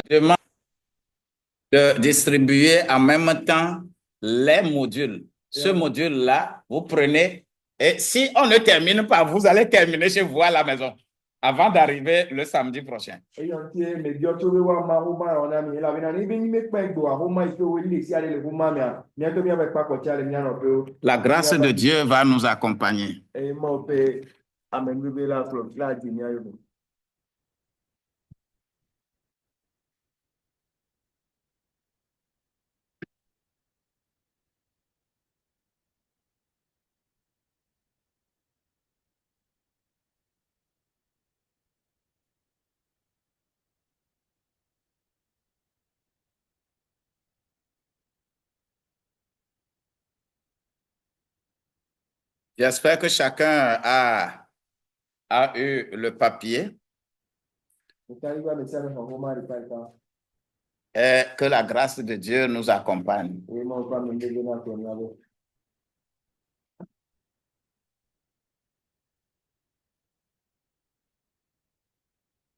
demande de distribuer en même temps les modules. Ce module-là, vous prenez, et si on ne termine pas, vous allez terminer chez vous à la maison avant d'arriver le samedi prochain. La grâce de Dieu va nous accompagner. J'espère que chacun a eu le papier et que la grâce de Dieu nous accompagne.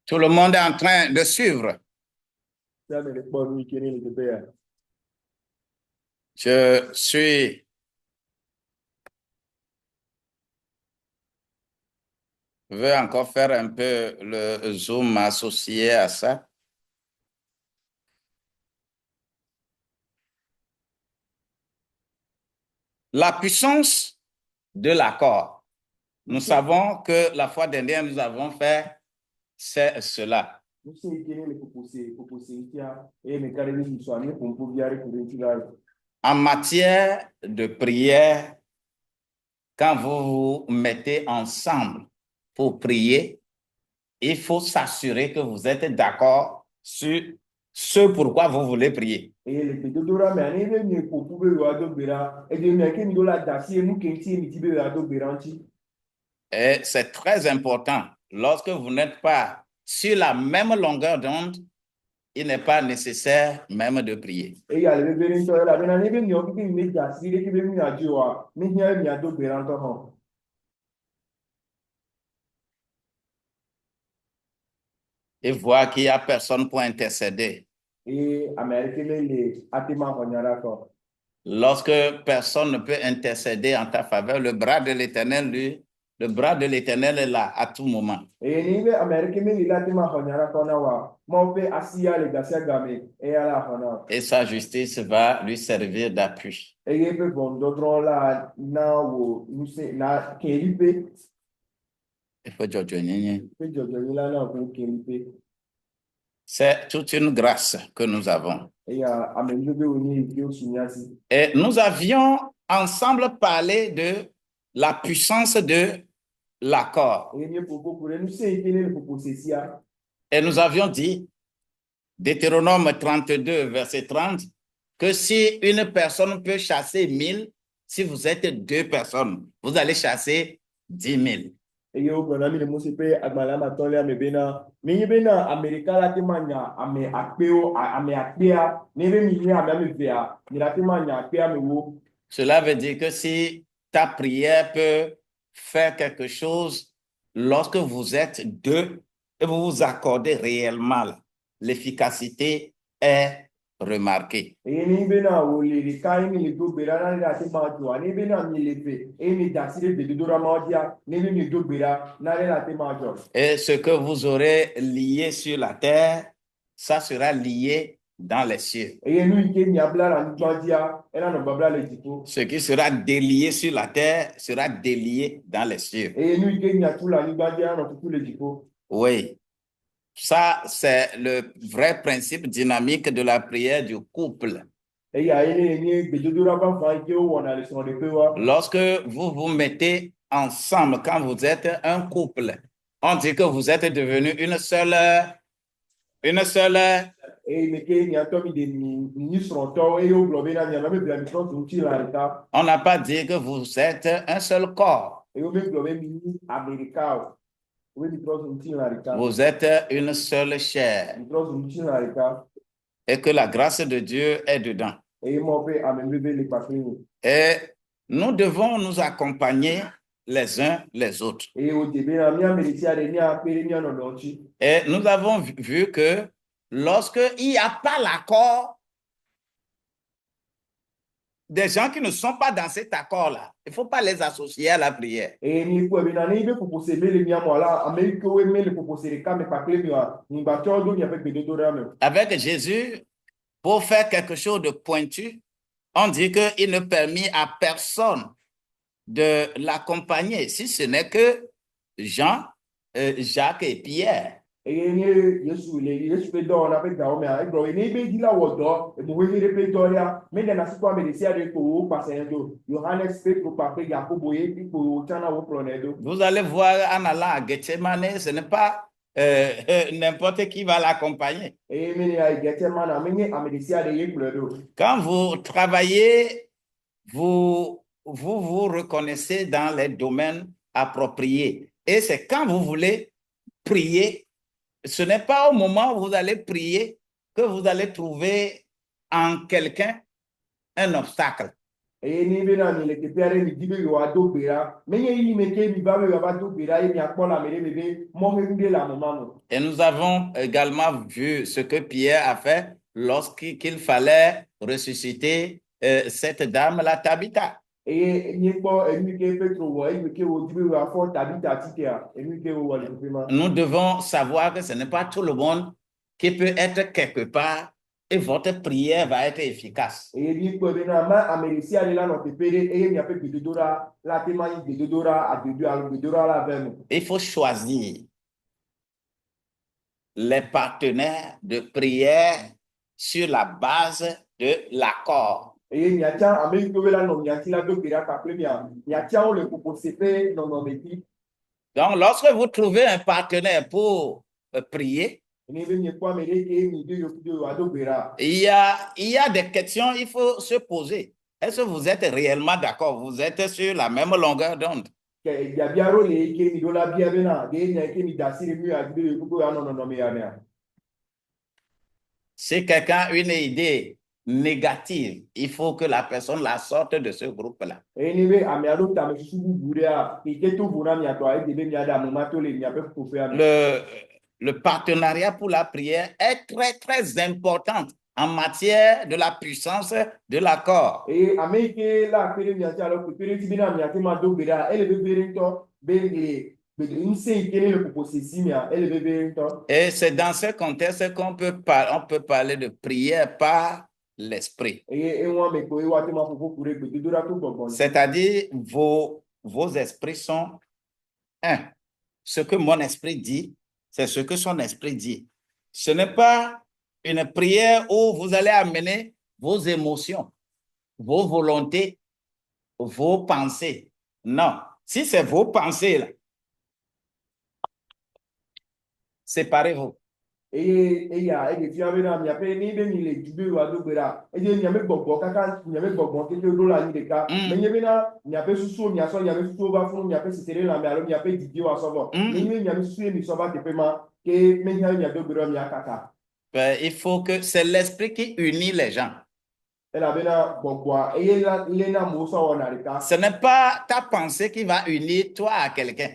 Tout le monde est en train de suivre. Je veux encore faire un peu le zoom associé à ça. La puissance de l'accord. Nous savons que la fois dernière, nous avons fait cela. En matière de prière, quand vous vous mettez ensemble pour prier, il faut s'assurer que vous êtes d'accord sur ce pourquoi vous voulez prier. Et c'est très important. Lorsque vous n'êtes pas sur la même longueur d'onde, il n'est pas nécessaire même de prier. Et voir qu'il n'y a personne pour intercéder. Lorsque personne ne peut intercéder en ta faveur, le bras de l'Éternel, lui, le bras de l'Éternel est là à tout moment. Et sa justice va lui servir d'appui. C'est toute une grâce que nous avons. Et nous avions ensemble parlé de la puissance de l'accord. Et nous avions dit, Deutéronome 32, verset 30, que si une personne peut chasser 1000, si vous êtes 2 personnes, vous allez chasser 10 000. Cela veut dire que si ta prière peut faire quelque chose, lorsque vous êtes 2 et vous vous accordez réellement, l'efficacité est remarquée. Et ce que vous aurez lié sur la terre, ça sera lié dans les cieux. Ce qui sera délié sur la terre sera délié dans les cieux. Oui. Ça, c'est le vrai principe dynamique de la prière du couple. Lorsque vous vous mettez ensemble, quand vous êtes un couple, on dit que vous êtes devenu une seule. On n'a pas dit que vous êtes un seul corps. Vous êtes une seule chair. Et que la grâce de Dieu est dedans. Et nous devons nous accompagner les uns les autres. Et nous avons vu que lorsqu'il n'y a pas l'accord des gens qui ne sont pas dans cet accord-là, il ne faut pas les associer à la prière. Et ni ko be na ni be propose be le miamo la Amérique we me le propose le ka me pa kle mi wa ni ba cho do ni avec be do ra me. Avec Jésus, pour faire quelque chose de pointu, on dit qu'il ne permet à personne de l'accompagner, si ce n'est que Jean, Jacques et Pierre. Et ni Yesu be do na be ga o me a bro ni be di la wo do e mo we ni be do ya me de na si kwa me de si ade ko pa se do Yohanes Petro pa pe Jacobo ye ti ko chana wo pro ne do. Vous allez voir en allant à Gethsemane, ce n'est pas n'importe qui va l'accompagner. E me ni ai Gethsemane me ni ame de si ade ye pro do. Quand vous travaillez, vous reconnaissez dans les domaines appropriés. Et c'est quand vous voulez prier, ce n'est pas au moment où vous allez prier que vous allez trouver en quelqu'un un obstacle. Et ni be na ni le ke pere ni dibe yo ado bera me ni yi me ke mi ba be ba do bera e mi akpo la me le be mo he nde la mo mamo. Et nous avons également vu ce que Pierre a fait lorsqu'il fallait ressusciter cette dame, la Tabitha. Et ni po e mi ke Petro wo e mi ke wo dibe yo afo Tabitha titia e mi ke wo le pema. Nous devons savoir que ce n'est pas tout le monde qui peut être quelque part et votre prière va être efficace. Et ni po be na ma amerisi ale la no te pere e mi ape be dodora la te ma yi be dodora a de a be dodora la venu. Il faut choisir les partenaires de prière sur la base de l'accord. Et ni atia Amérique we la no ni atila do bera ka premier ni atia on le propose pe no no me ti. Donc, lorsque vous trouvez un partenaire pour prier, il y a des questions, il faut se poser. Est-ce que vous êtes réellement d'accord? Vous êtes sur la même longueur d'onde? Si quelqu'un a une idée négative, il faut que la personne la sorte de ce groupe-là. Le partenariat pour la prière est très, très important en matière de la puissance de l'accord. Et c'est dans ce contexte qu'on peut parler de prière par l'esprit. C'est-à-dire, vos esprits sont un. Ce que mon esprit dit, c'est ce que son esprit dit. Ce n'est pas une prière où vous allez amener vos émotions, vos volontés, vos pensées. Non. Si c'est vos pensées, là, séparez-vous. Il faut que c'est l'esprit qui unit les gens. Ce n'est pas ta pensée qui va unir toi à quelqu'un.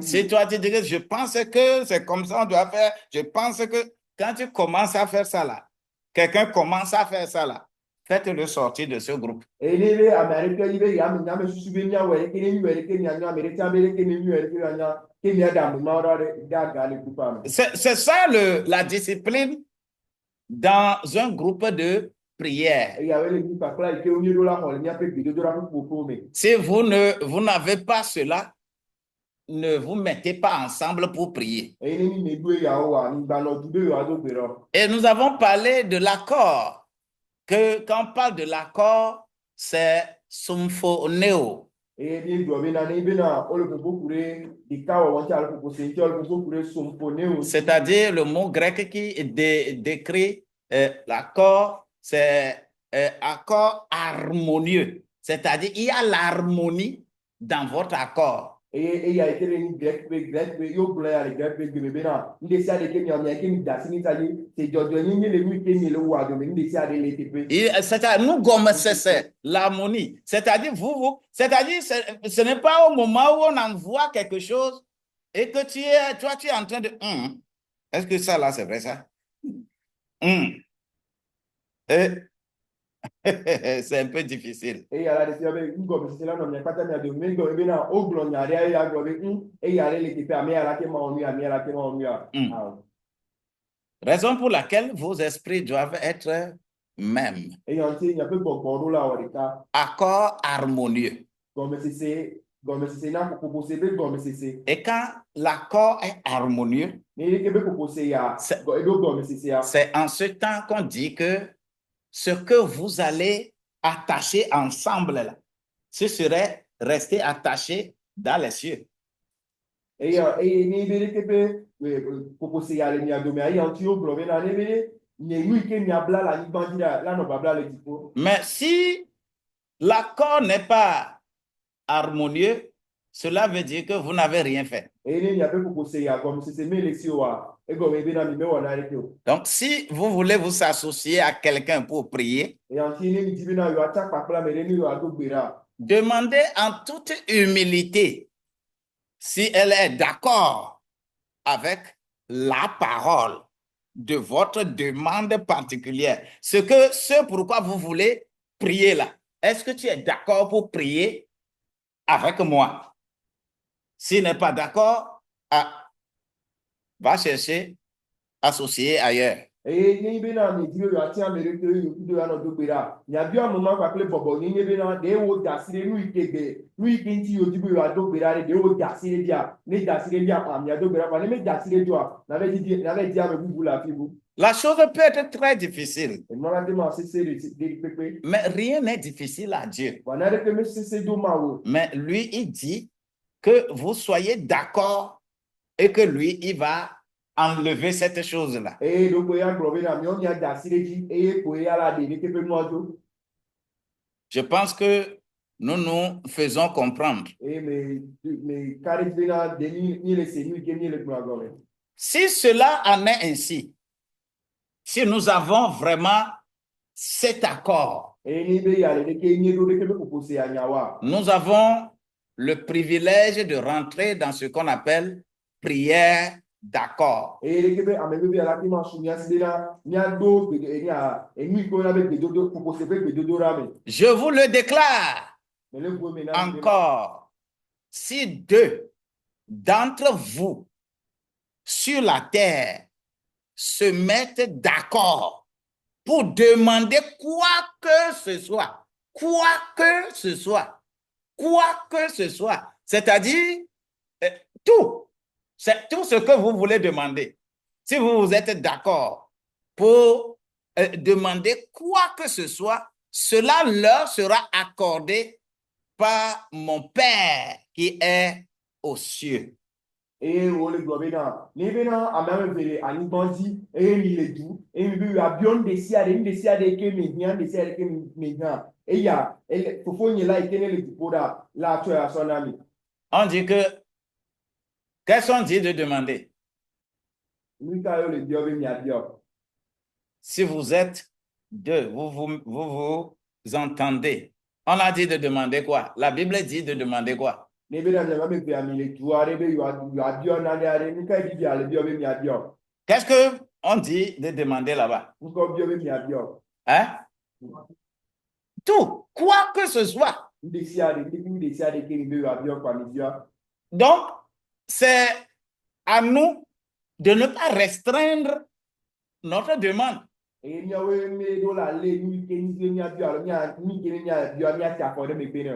Si toi tu dis que je pense que c'est comme ça on doit faire, je pense que quand tu commences à faire ça là, quelqu'un commence à faire ça là, faites-le sortir de ce groupe. C'est ça la discipline dans un groupe de prière. Si vous n'avez pas cela, ne vous mettez pas ensemble pour prier. Et nous avons parlé de l'accord, que quand on parle de l'accord, c'est symphoneo. C'est-à-dire le mot grec qui décrit l'accord, c'est accord harmonieux. C'est-à-dire il y a l'harmonie dans votre accord. Nous comme c'est l'harmonie. C'est-à-dire ce n'est pas au moment où on envoie quelque chose et que toi, tu es en train de... Est-ce que ça, là, c'est vrai, ça? Et- c'est un peu difficile. Et à la décision, c'est là, non, il n'y a pas de de mais il y a au blanc, il y a rien, il y a et il y a l'équipe, mais à la qui Raison pour laquelle vos esprits doivent être même. et il y a peu de bon là, on est là. Accord harmonieux. Comme c'est là pour proposer, comme c'est. Et quand l'accord est harmonieux, c'est en ce temps qu'on dit que ce que vous allez attacher ensemble, là, ce serait rester attaché dans les cieux. Et ni bere kepe proposer ya le mi adome ayi anti o blove na ne bere ne lui ke mi abla la ni bandi la no babla le tipo. Mais si l'accord n'est pas harmonieux, cela veut dire que vous n'avez rien fait. Et ni ya pe proposer ya comme c'est me le si wa e go me be na mi me wa na re ko. Donc, si vous voulez vous associer à quelqu'un pour prier, Et anti ni mi tibi na yo attack papla me ni yo ado gbera. demandez en toute humilité si elle est d'accord avec la parole de votre demande particulière. Ce pourquoi vous voulez prier là. Est-ce que tu es d'accord pour prier avec moi? S'il n'est pas d'accord, va chercher associé ailleurs. Et ni be na mi tibi yo ati amere ke yo kudo ya no do gbera. Nya bi amoma paple bobo ni be na de wo dasire nu ikege nu ikinti yo tibi yo ado gbera de wo dasire dia ne dasire dia am ya do gbera pa ne me dasire jo na be di ame bubu la fibu. La chose peut être très difficile, Mais mais rien n'est difficile à Dieu. Mais lui, il dit que vous soyez d'accord et que lui, il va enlever cette chose-là. Je pense que nous nous faisons comprendre. Si cela en est ainsi, si nous avons vraiment cet accord, nous avons le privilège de rentrer dans ce qu'on appelle prière d'accord. Je vous le déclare encore, si deux d'entre vous sur la terre se mettent d'accord pour demander quoi que ce soit, c'est-à-dire tout, c'est tout ce que vous voulez demander. Si vous êtes d'accord pour demander quoi que ce soit, cela leur sera accordé par mon Père qui est aux cieux. Et on le globe na ni be na amame vele ani bandi e ni le du e mi bi abion de sia de ke mi hian de sia de ke mi hian e ya e fofo ni la ikene le du poda la to ya sonami. On dit que qu'est-ce qu'on dit de demander? Lui ka yo le dio be mi adio. Si vous êtes deux, vous entendez. On a dit de demander quoi? La Bible dit de demander quoi? Qu'est-ce qu'on dit de demander là-bas? Hein? Tout, quoi que ce soit. Donc, c'est à nous de ne pas restreindre notre demande.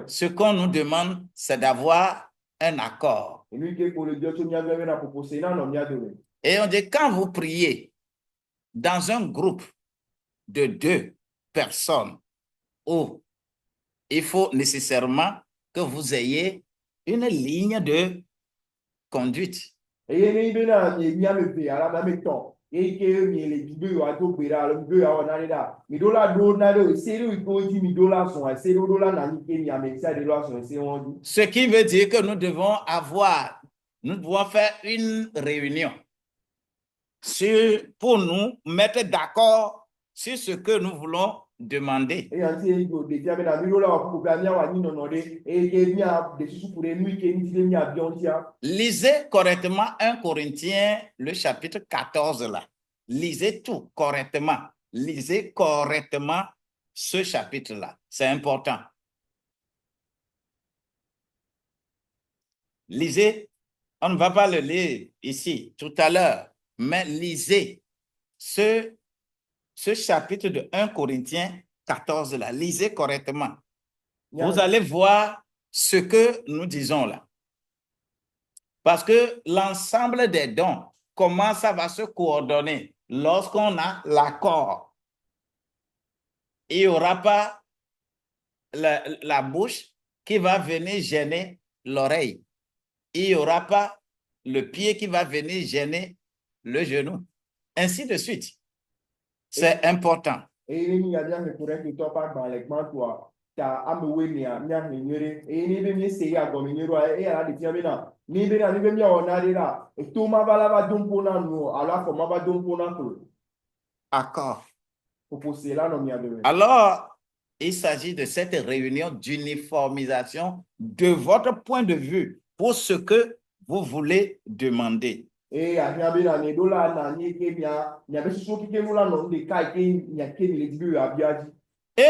Ce qu'on nous demande, c'est d'avoir un accord. Et on dit, quand vous priez dans un groupe de 2 personnes, où il faut nécessairement que vous ayez une ligne de conduite. Ce qui veut dire que nous devons faire une réunion pour nous mettre d'accord sur ce que nous voulons demander. Et ainsi, il faut des diamètres à miro là, pour bien bien avoir ni non non et il y a des sous pour les nuits qui ni ni a bien dia. Lisez correctement 1 Corinthiens, le chapitre 14 là. Lisez tout correctement. Lisez correctement ce chapitre-là. C'est important. Lisez. On ne va pas le lire ici tout à l'heure, mais lisez ce chapitre de 1 Corinthiens 14 là. Lisez correctement. Vous allez voir ce que nous disons là. Parce que l'ensemble des dons, comment ça va se coordonner lorsqu'on a l'accord? Il n'y aura pas la bouche qui va venir gêner l'oreille. Il n'y aura pas le pied qui va venir gêner le genou. Ainsi de suite. C'est important. Et il y a bien le courant qui top dans les grands toits. Ta amoué ni a mia menyere e ni be mi se ya go menyero e ala de tiamena ni be na ni be mi o na de la e to ma bala ba dompo na no ala ko ma ba dompo na to. Accord. Alors, il s'agit de cette réunion d'uniformisation de votre point de vue pour ce que vous voulez demander. Et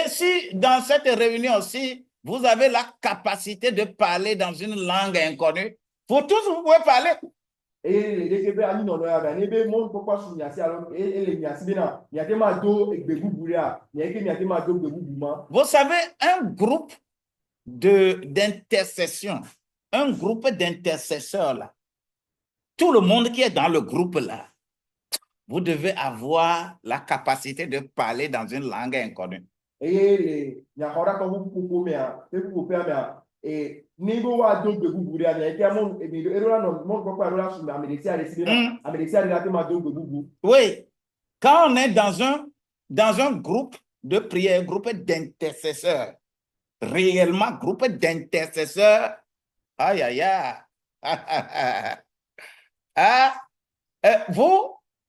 si dans cette réunion aussi, vous avez la capacité de parler dans une langue inconnue, pour tous vous pouvez parler. Vous savez, un groupe d'intercession, un groupe d'intercesseurs là, tout le monde qui est dans le groupe là, vous devez avoir la capacité de parler dans une langue inconnue. Oui, quand on est dans un groupe de prière, groupe d'intercesseurs, réellement groupe d'intercesseurs, aïe, aïe, aïe.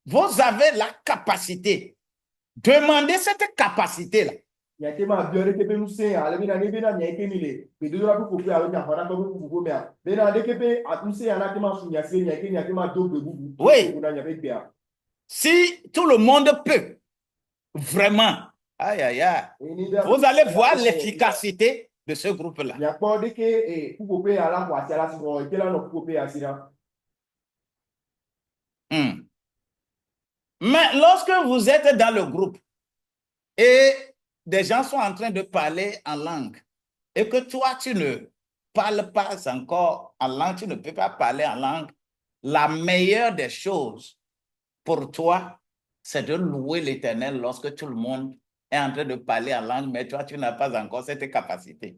Vous avez la capacité. Demandez cette capacité-là. Oui. Si tout le monde peut, vraiment, aïe, aïe, aïe, vous allez voir l'efficacité de ce groupe-là. Mais lorsque vous êtes dans le groupe et des gens sont en train de parler en langue et que toi, tu ne parles pas encore en langue, tu ne peux pas parler en langue, la meilleure des choses pour toi, c'est de louer l'Éternel lorsque tout le monde est en train de parler en langue, mais toi, tu n'as pas encore cette capacité.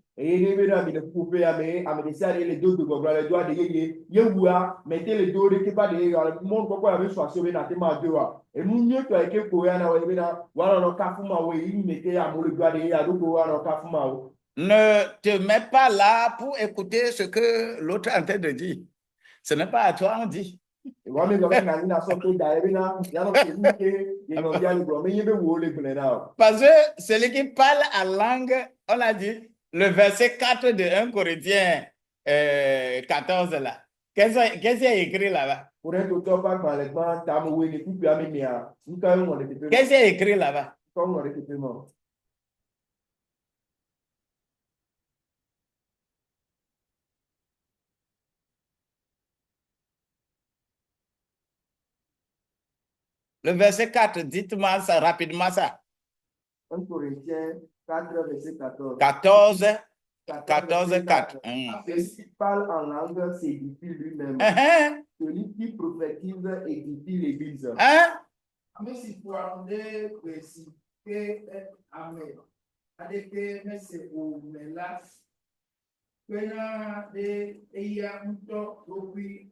Ne te mets pas là pour écouter ce que l'autre est en train de dire. Ce n'est pas à toi, on dit. Parce que celui qui parle en langue, on a dit, le verset 4 de 1 Corinthiens 14 là. Qu'est-ce qu'il y a écrit là-bas? Qu'est-ce qu'il y a écrit là-bas? Le verset 4, dites-moi ça rapidement ça. 1 Corinthiens 4, verset 14. 14, 4. Celui qui parle en langue s'édifie lui-même. Celui qui prophétise édifie l'église. Mais si vous avez précisé Amen. Avec mais c'est au là. Pena de eya unto opi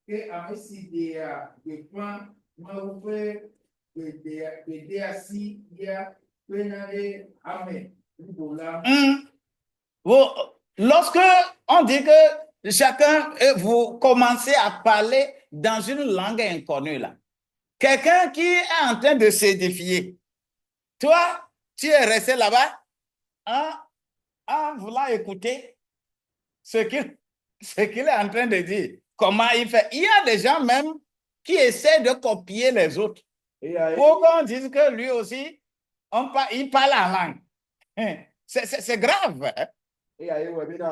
que a si de point mauvais de assis ya pena de Amen. Lorsque on dit que chacun, vous commencez à parler dans une langue inconnue là, quelqu'un qui est en train de s'édifier, toi, tu es resté là-bas en voulant écouter ce qu'il est en train de dire. Comment il fait? Il y a des gens même qui essaient de copier les autres. Pour qu'on dise que lui aussi, il parle en langue. C'est grave. Hein? Et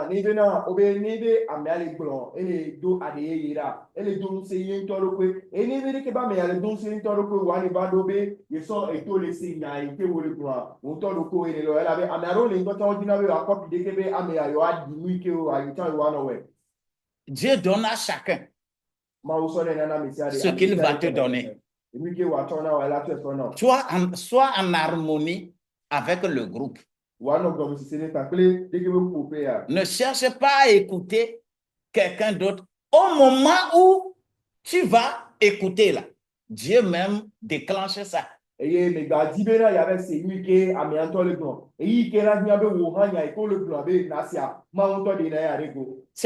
ni bena obe ni be amale glo ele do ade yira ele do se yin toro kwe e ni be ke ba me ale do se yin toro kwe wa ni ba do be ye so e to le se nya ite wole glo o toro ko ele lo ela be amaro le ngo ton dina be akop de ke be ame ayo adi mi ke o ayo tan wa no we. Dieu donne à chacun ce qu'il va te donner. Sois en harmonie avec le groupe. Ne cherche pas à écouter quelqu'un d'autre. Au moment où tu vas écouter là, Dieu même déclenche ça. C'est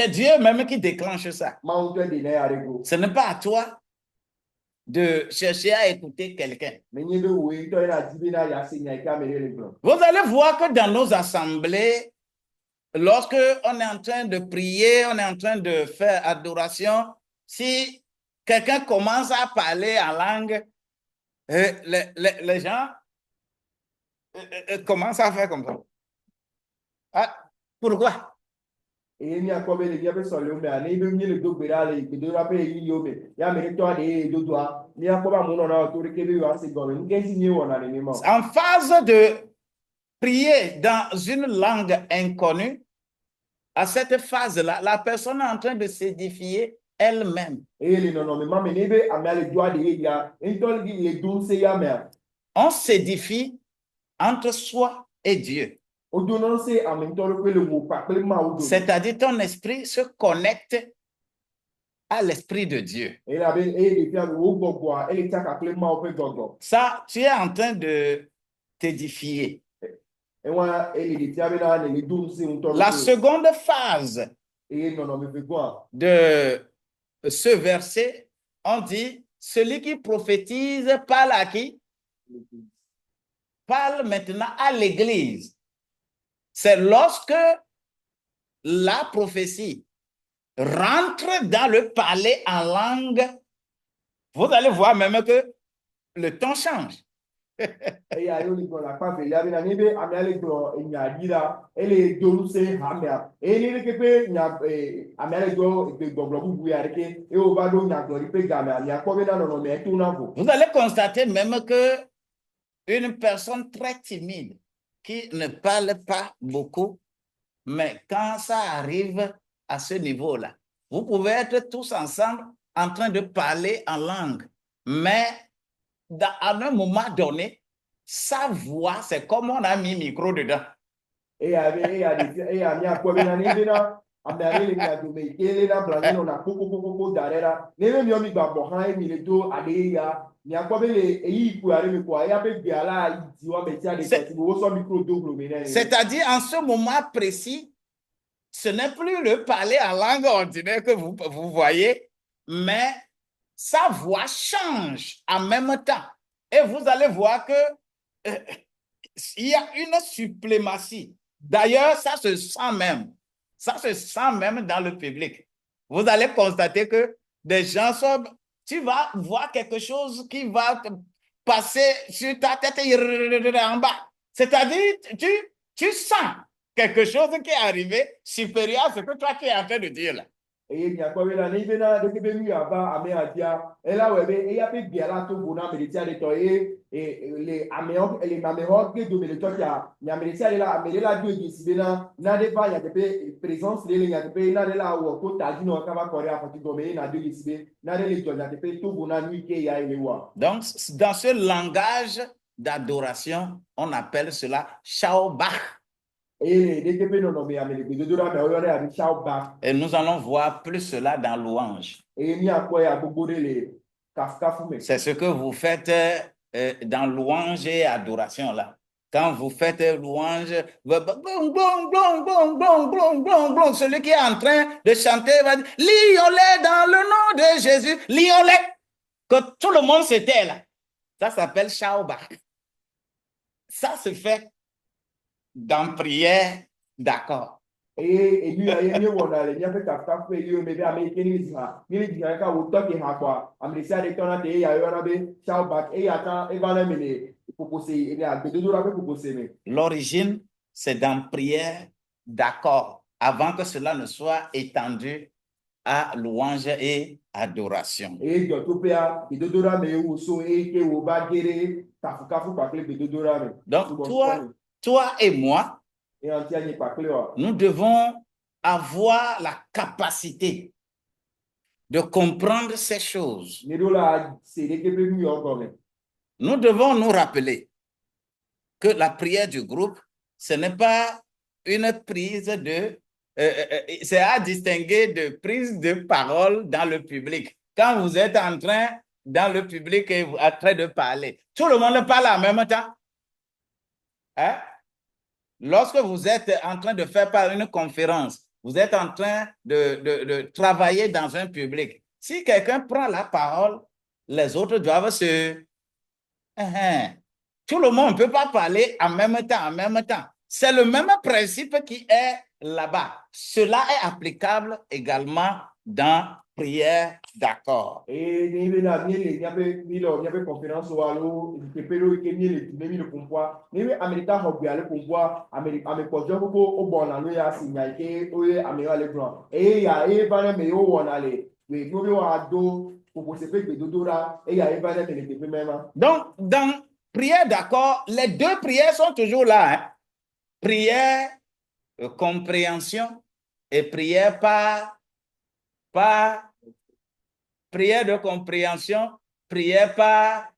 Dieu même qui déclenche ça. Ce n'est pas à toi de chercher à écouter quelqu'un. Vous allez voir que dans nos assemblées, lorsque on est en train de prier, on est en train de faire adoration, si quelqu'un commence à parler en langue, les gens commencent à faire comme ça. Ah, pourquoi? En phase de prier dans une langue inconnue, à cette phase-là, la personne est en train de s'édifier elle-même. On s'édifie entre soi et Dieu. C'est-à-dire ton esprit se connecte à l'esprit de Dieu. Ça, tu es en train de t'édifier. La seconde phase de ce verset, on dit, celui qui prophétise parle à qui? Parle maintenant à l'Église. C'est lorsque la prophétie rentre dans le parler en langue, vous allez voir même que le temps change. Vous allez constater même que une personne très timide qui ne parle pas beaucoup, mais quand ça arrive à ce niveau-là, vous pouvez être tous ensemble en train de parler en langue, mais à un moment donné, sa voix, c'est comme on a mis micro dedans. C'est-à-dire, en ce moment précis, ce n'est plus le parler en langue ordinaire que vous voyez, mais sa voix change en même temps. Et vous allez voir que il y a une suprématie. D'ailleurs, ça se sent même. Ça se sent même dans le public. Vous allez constater que des gens sont... Tu vas voir quelque chose qui va passer sur ta tête en bas. C'est-à-dire, tu sens quelque chose qui est arrivé supérieur à ce que toi tu es en train de dire là. Donc, dans ce langage d'adoration, on appelle cela Shabach. Et nous allons voir plus cela dans louange. C'est ce que vous faites dans louange et adoration là. Quand vous faites louange, celui qui est en train de chanter va dire, lions-les dans le nom de Jésus, lions-les. Que tout le monde se tait là. Ça s'appelle Shabach. ça se fait dans prière d'accord. Et lui, il y a on a les fait capta fait lui mais américain ni dit ka wo to ki ha kwa amrisia de tona de ya yo na be chao back et attend et va mener pour poser et a de do pour poser mais L'origine, c'est dans prière d'accord, avant que cela ne soit étendu à louange et adoration. et de to pea de do mais wo so et que wo ba gere kafu pa clé de do mais Donc, toi et moi, et anti ani pa clé nous devons avoir la capacité de comprendre ces choses. ne do la c'est de que peut nous encore Nous devons nous rappeler que la prière du groupe, ce n'est pas une prise de... c'est à distinguer de prise de parole dans le public. Quand vous êtes en train, dans le public, et vous êtes en train de parler, tout le monde parle en même temps. Hein? Lorsque vous êtes en train de faire par une conférence, vous êtes en train de travailler dans un public. Si quelqu'un prend la parole, les autres doivent se... Tout le monde ne peut pas parler en même temps. C'est le même principe qui est là-bas. Cela est applicable également dans prière d'accord. et ni na ni le conférence ou allo que pelo que ni le compoa ni america hobby ale compoa america ame kojo ko o bon na lo ya sinya ke o ye america le blanc et ya e va me o wona le we no be wa do pour se fait de dodora et ya e va le te même. Donc dans prière d'accord, les deux prières sont toujours là, hein? Prière compréhension et prière par prière de compréhension, prière par...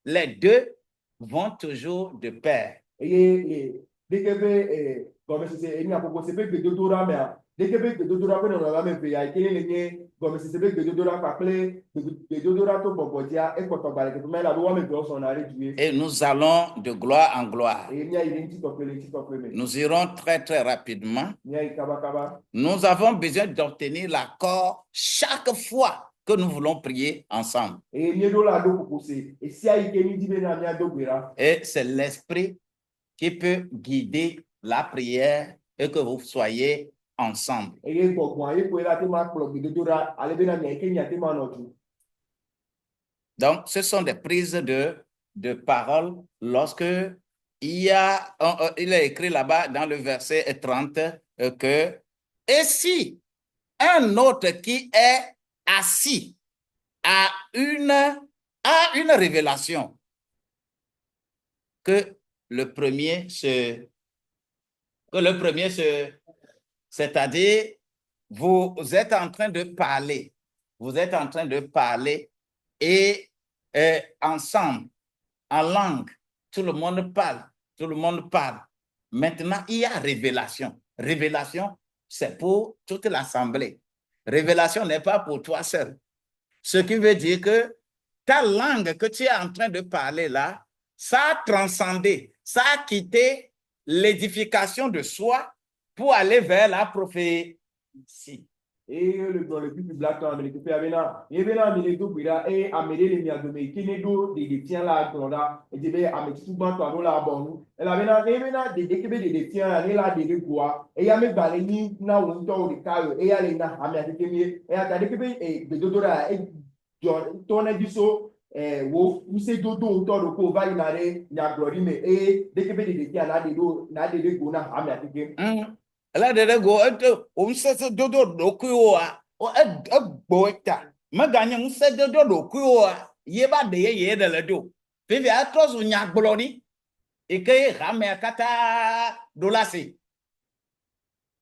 Les deux vont toujours de pair. Et dès que comme c'est il n'y a pas possible que dodora mais dès que dodora peut non la même pays a été les comme c'est que dodora pas clé de dodora to bobodia et quand on parle que mais la loi mais on a réduit. Et nous allons de gloire en gloire. Et il y a une Nous irons très très rapidement. Nous avons besoin d'obtenir l'accord chaque fois que nous voulons prier ensemble. Et c'est l'esprit qui peut guider la prière et que vous soyez ensemble. Donc, ce sont des prises de parole lorsque il est écrit là-bas dans le verset 30 que « Et si un autre qui est assis a une révélation, que le premier c'est-à-dire, vous êtes en train de parler, et ensemble, en langue, tout le monde parle. Maintenant, il y a révélation. Révélation, c'est pour toute l'assemblée. Révélation n'est pas pour toi seul. Ce qui veut dire que ta langue que tu es en train de parler là, ça a transcendé, ça a quitté l'édification de soi pour aller vers la prophétie. Et le plus black quand il était là, il avait là il tout bira et amener les miens de mes qui ne do des tiens là dans là et dit amener tout ban toi là bon elle avait là il avait là des des tiens là des quoi et il y a mes balais ni na on to de caillou et aller na amener que mieux et à des que et de dodora et ton a dit so wo use dodo to do ko va inare nya glory me et des que des tiens là des do na des go na amener que la de go se dodo do kuwa o boita maganya se dodo do kuwa ye ba de ye de le do vivi atos nya glori et que rame kata dolasi.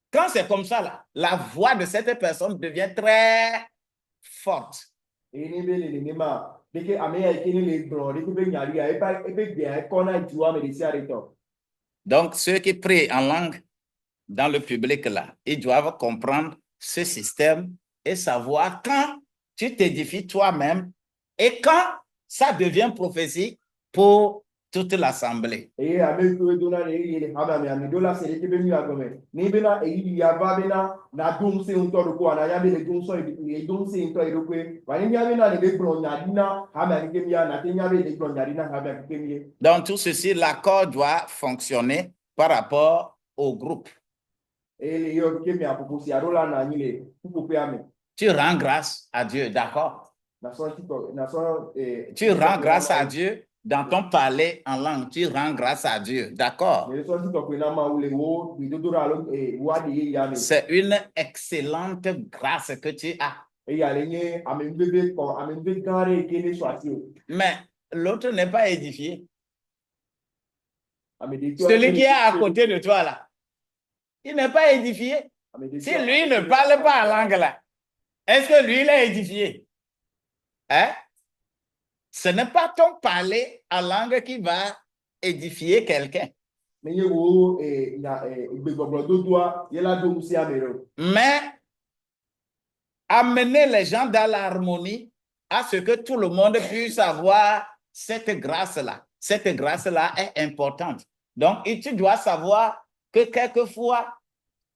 Quand c'est comme ça là, la voix de cette personne devient très forte. Et ni be le ni ma de que amea qui ni le glori que be nyari e ba e be bien kona tuwa me desi arito. Donc ceux qui prient en langue dans le public là, ils doivent comprendre ce système et savoir quand tu t'édifies toi-même et quand ça devient prophétie pour toute l'assemblée. Et avec tout dona les habami ami dola c'est que benu agome. Ni bena e ya ba bena na dum se un to ko na ya be le dum so e dum se un to e ko. Wa ni ya bena le be bron ya dina habami ke mi ya na te ya be le bron ya dina habami ke mi. Dans tout ceci, l'accord doit fonctionner par rapport au groupe. Et le yo ke mi apopo si arola na ni le ku pe ame. Tu rends grâce à Dieu, d'accord? Tu rends grâce à Dieu dans ton parler en langue. Tu rends grâce à Dieu, d'accord? C'est une excellente grâce que tu as. Mais l'autre n'est pas édifié. Celui qui est à côté de toi là, il n'est pas édifié. Si lui ne parle pas en langue là, est-ce que lui il est édifié? Hein? Ce n'est pas ton parler en langue qui va édifier quelqu'un. Mais amener les gens dans l'harmonie à ce que tout le monde puisse avoir cette grâce-là. Cette grâce-là est importante. Donc, tu dois savoir que quelquefois,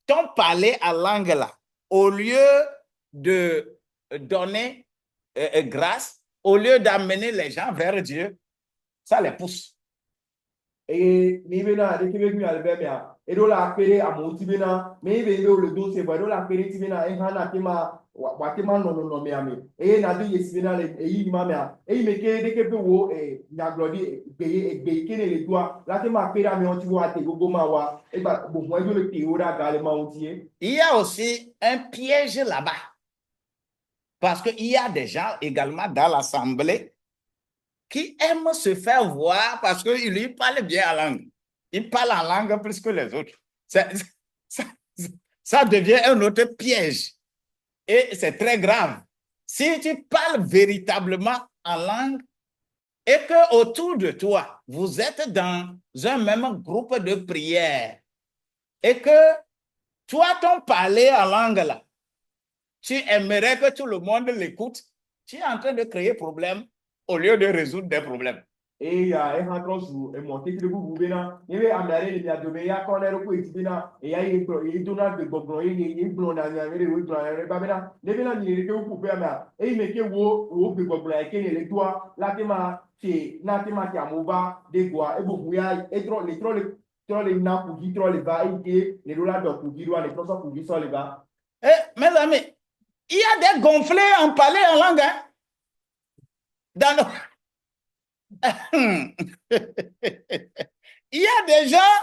ton parler en langue là, au lieu de donner grâce, au lieu d'amener les gens vers Dieu, ça les pousse. Et ni bena de kebe mi albemia e do la pere amouti bena me be le don se do la pere ti bena e hana tema wa tema no me ami e na do yesi bena le e yi ma mea e me ke de kebe wo e na glodi be ke le doa la tema pere ami on ti wo ate gogo ma wa e ba bo mo e do le ti ora ga le ma on ti. Il y a aussi un piège là-bas. Parce qu'il y a des gens également dans l'assemblée qui aiment se faire voir parce qu'ils parlent bien en langue. Ils parlent en langue plus que les autres. Ça devient un autre piège. Et c'est très grave. Si tu parles véritablement en langue et que autour de toi, vous êtes dans un même groupe de prière et que toi, ton parler en langue là, tu aimerais que tout le monde l'écoute, tu es en train de créer problème au lieu de résoudre des problèmes. Et il y a un grand jour, et mon titre de vous, il y a un arrêt, il y a de meilleurs qu'on a le coup, et il y a un donald de Bobron, il y a un blond, il y a un blond, il y a un il et il met que vous, de Bobron, et les doigts, la théma, c'est la théma qui a mouva, des bois, et vous, et trop les nappes pour qui trop les va, et les dollars pour qui doit les procès pour qui sont les va. Eh, mes amis, il y a des gonflés en parler en langue, hein? Dans nos... Il y a des gens,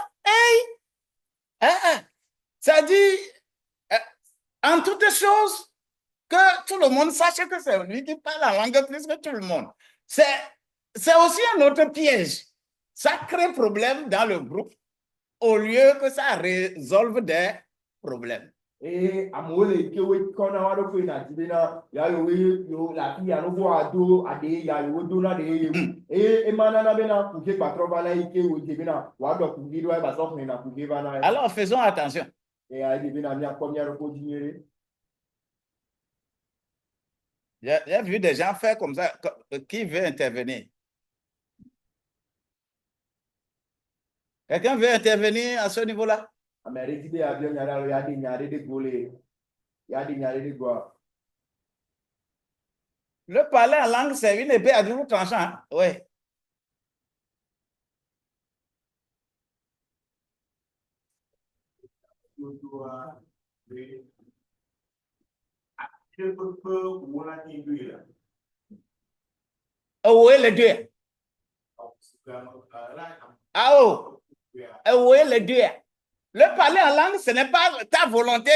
ça dit, en toutes choses, que tout le monde sache que c'est lui qui parle en langue plus que tout le monde. C'est aussi un autre piège. Ça crée problème dans le groupe au lieu que ça résolve des problèmes. Et à moi les qu'on a le fait na ya yo la qui a no ado ade ya yo do na de et manana bena pour que patron va là que o bena wa do pour dire ba so na pour que va na. Alors faisons attention. Et a dit bena mi a première ko digner. J'ai vu des gens faire comme ça. Qui veut intervenir? Quelqu'un veut intervenir à ce niveau-là? Le parler en langue, c'est une épée à double tranchant. Oui. Oh, oui, les deux. Ah, oh. Oui, les deux. Le parler en langue, ce n'est pas ta volonté.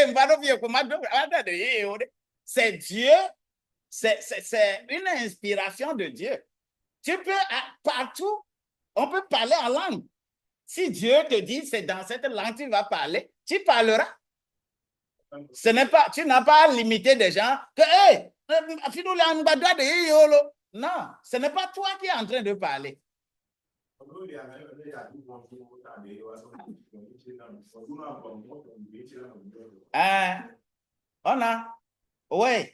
C'est Dieu. C'est une inspiration de Dieu. Tu peux, partout, on peut parler en langue. Si Dieu te dit, c'est dans cette langue que tu vas parler, tu parleras. Ce n'est pas, tu n'as pas limité des gens que, non, ce n'est pas toi qui es en train de parler. Oui.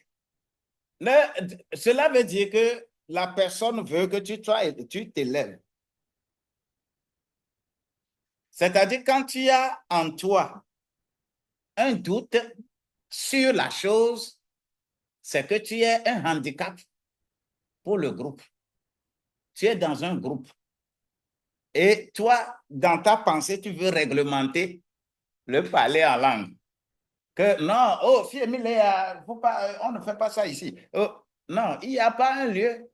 Cela veut dire que la personne veut que tu t'élèves. C'est-à-dire quand tu as en toi un doute sur la chose, c'est que tu es un handicap pour le groupe. Tu es dans un groupe. Et toi, dans ta pensée, tu veux réglementer le parler en langue. Que non, oh, faut pas, on ne fait pas ça ici. Oh, non, il n'y a pas un lieu.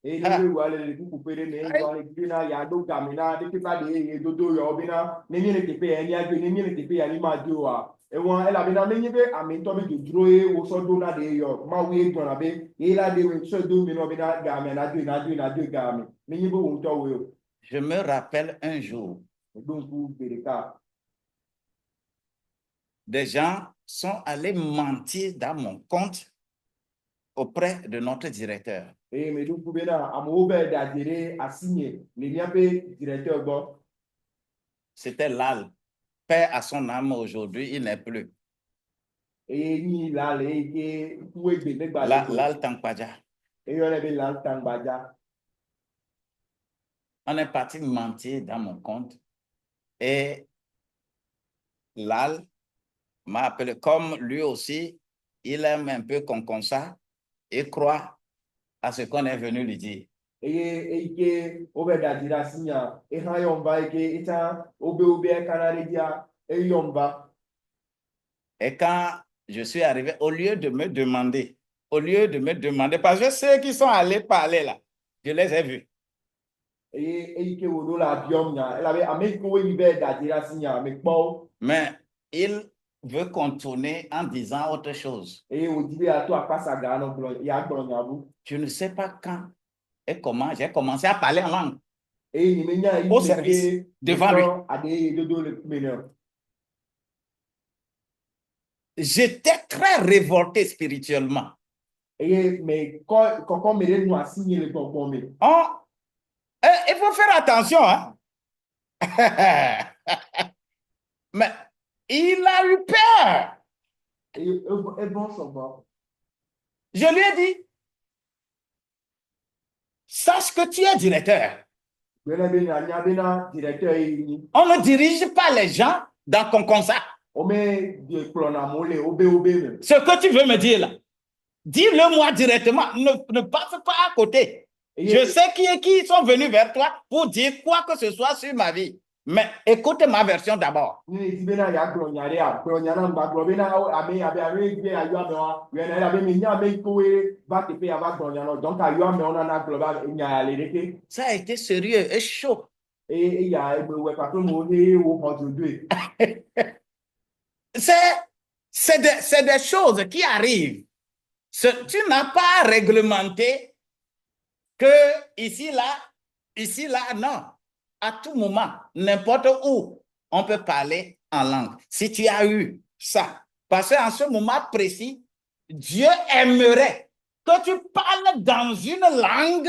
Et les voilà les coups coupés les voilà les na ya do gamina de qui pas de dodo yo bina ne ni le tepe ni a ne ni le tepe ya ni ma do wa e won e la bina me ni be ami to be duro e wo so do na de yo ma we do na be e la de we so do mi no bina gamina na do gami me ni be wo to we. Je me rappelle un jour, Donc pour Bereka, des gens sont allés mentir dans mon compte auprès de notre directeur. et me donc pour bena amo be da dire assigné le bien pe directeur bon. C'était Lal. Paix à son âme aujourd'hui, il n'est plus. Et ni la le ke pour be le ba Lal Tankpaja. et yo le be la tangbaja. On est parti mentir dans mon compte et Lal m'a appelé. Comme lui aussi, il aime un peu Konkonsa et croit à ce qu'on est venu lui dire. Et que obe da dira sinya e ha yomba ke ita obe kanare dia e yomba. Et quand je suis arrivé, au lieu de me demander, parce que ceux qui sont allés parler là, je les ai vus. Et que wodo la biomnya ela be ameko we be da dira sinya me po. Mais il veut contourner en disant autre chose. Et on dit à toi pas ça gano ya gbonya bu. Je ne sais pas quand et comment j'ai commencé à parler en langue. Et ni menya Au service, devant lui. Ade dodo le meneur. J'étais très révolté spirituellement. Et mais quand me nous assigner le bon me. Oh, il faut faire attention, hein. Mais il a eu peur. Et bon ça va. Je lui ai dit, sache que tu es directeur. On ne dirige pas les gens dans Konkonsa. Ce que tu veux me dire là, dis-le moi directement, ne passe pas à côté. Je sais qui sont venus vers toi pour dire quoi que ce soit sur ma vie. Mais écoute ma version d'abord. Ça a été sérieux et chaud. C'est des choses qui arrivent. Tu n'as pas réglementé que ici, là, non. À tout moment, n'importe où, on peut parler en langue. Si tu as eu ça, parce qu'en ce moment précis, Dieu aimerait que tu parles dans une langue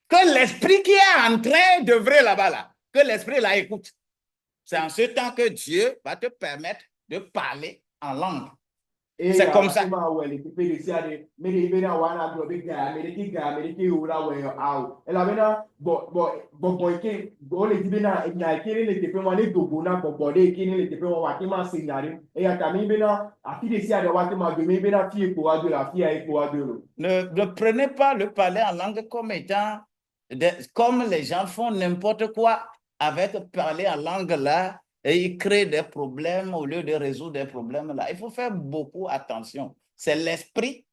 que l'esprit qui est en train d'œuvrer là-bas, là, que l'esprit la écoute. C'est en ce temps que Dieu va te permettre de parler en langue. C'est comme ça. Ne prenez pas le parler en langue comme étant, comme les gens font n'importe quoi avec parler en langue là, et ils créent des problèmes au lieu de résoudre des problèmes là. Il faut faire beaucoup attention. C'est l'esprit.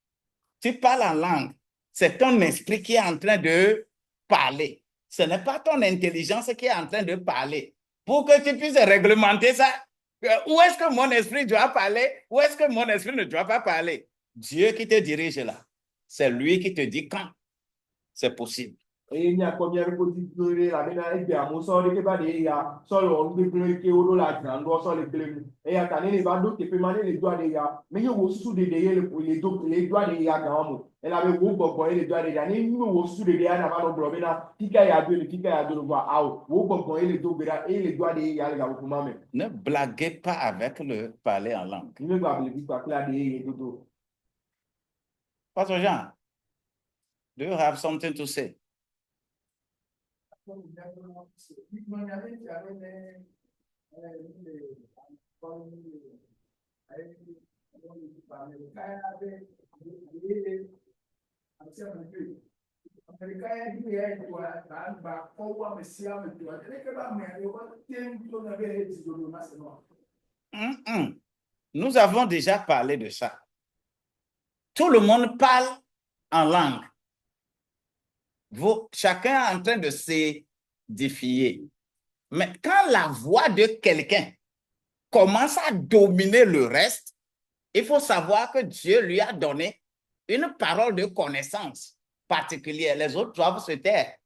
Tu parles en langue. C'est ton esprit qui est en train de parler. Ce n'est pas ton intelligence qui est en train de parler. Pour que tu puisses réglementer ça, où est-ce que mon esprit doit parler? Où est-ce que mon esprit ne doit pas parler? Dieu qui te dirige là. C'est lui qui te dit quand c'est possible. Et ni akomi ari ko ti lórí la bena ebe amuso de ke ba de ya so lo ngbe gbe ke o do la gran go so le gbe e ya tani le ba do ke pe ma le do de ya me yo wo susu de ye le do de ya ga mo e la be wo gbogbo le do de ya ni mi wo susu de ya na ba no bro bena kika ya do wa aw wo gbogbo le do gbera e le do de ya le ga ko ma me. Ne blaguez pas avec le parler en langue. Ni me gba le bi pa kla de ye do. Pastor Jean, do you have something to say? Nous avons déjà parlé de ça. Tout le monde parle en langue. Chacun est en train de se défier. Mais quand la voix de quelqu'un commence à dominer le reste, il faut savoir que Dieu lui a donné une parole de connaissance particulière. Les autres doivent se taire.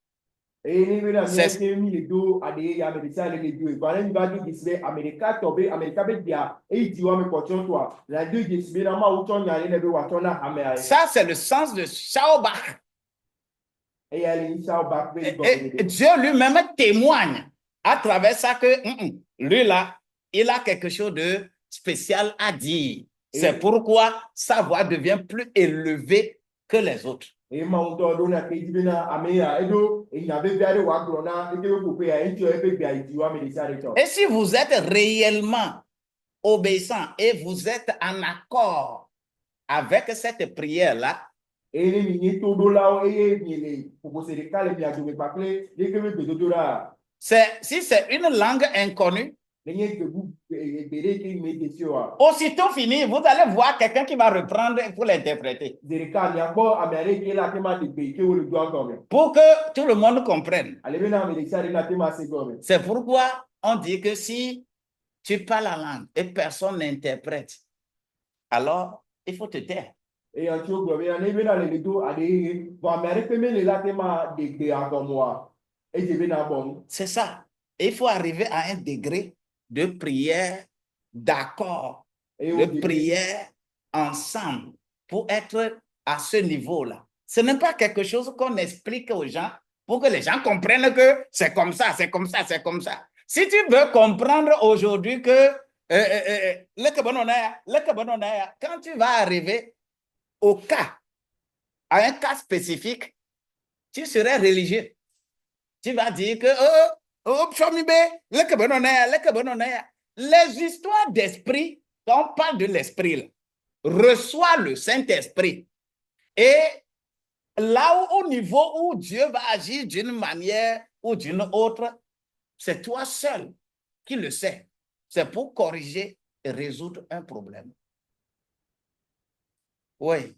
Ça, c'est le sens de Shaubach. Et Dieu lui-même témoigne à travers ça que lui là, il a quelque chose de spécial à dire. C'est pourquoi sa voix devient plus élevée que les autres. Et si vous êtes réellement obéissant et vous êtes en accord avec cette prière-là, si c'est une langue inconnue, aussitôt fini, vous allez voir quelqu'un qui va reprendre pour l'interpréter. Pour que tout le monde comprenne. C'est pourquoi on dit que si tu parles la langue et personne n'interprète, alors il faut te taire. C'est ça. Il faut arriver à un degré de prière d'accord, de prière ensemble pour être à ce niveau-là. Ce n'est pas quelque chose qu'on explique aux gens pour que les gens comprennent que c'est comme ça, c'est comme ça, c'est comme ça. Si tu veux comprendre aujourd'hui que quand tu vas arriver au cas, à un cas spécifique, tu serais religieux. Tu vas dire que les histoires d'esprit, quand on parle de l'esprit, reçoit le Saint-Esprit. Et là où, au niveau où Dieu va agir d'une manière ou d'une autre, c'est toi seul qui le sais. C'est pour corriger et résoudre un problème. Oui.